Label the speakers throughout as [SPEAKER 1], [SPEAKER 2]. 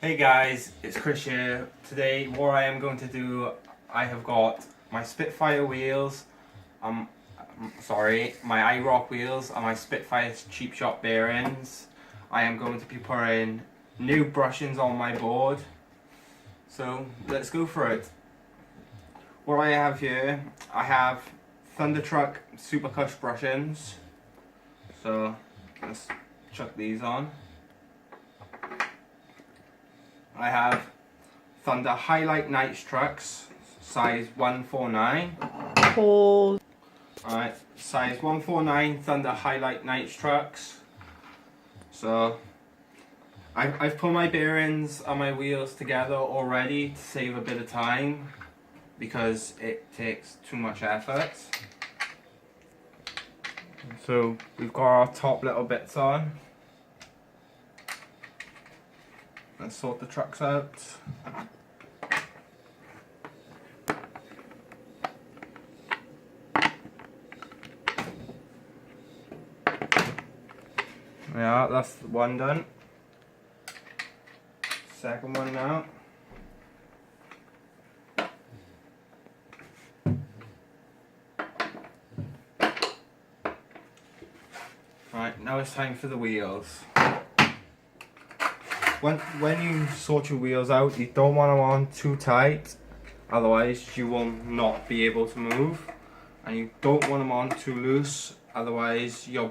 [SPEAKER 1] Hey guys, it's Chris here. Today what I am going to do, I have got my Spitfire wheels, my IROC wheels and my Spitfire cheap shop bearings. I am going to be putting new bushings on my board. So let's go for it. What I have here, I have Thunder Truck Super Cush bushings. So let's chuck these on. I have Thunder Highlight Nights trucks, size 149.
[SPEAKER 2] Pause.
[SPEAKER 1] Alright, size 149 Thunder Highlight Nights trucks. So, I've put my bearings and my wheels together already to save a bit of time because it takes too much effort. So, we've got our top little bits on. Let's sort the trucks out. Yeah, that's one done. Second one now. Right, now it's time for the wheels. When you sort your wheels out, you don't want them on too tight, otherwise you will not be able to move. And you don't want them on too loose, otherwise your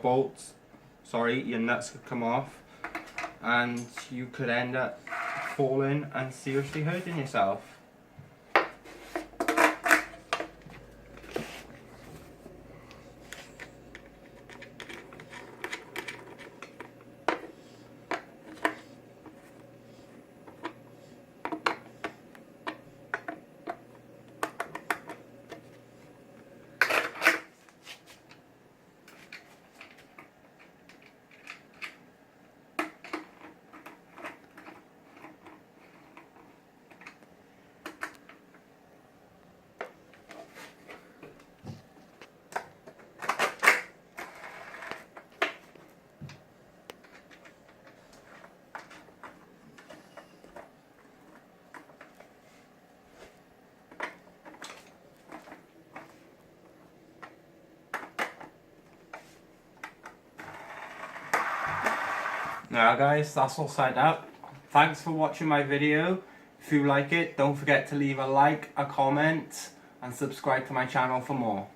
[SPEAKER 1] nuts could come off and you could end up falling and seriously hurting yourself. Now guys, that's all set up. Thanks for watching my video. If you like it, don't forget to leave a like, a comment and subscribe to my channel for more.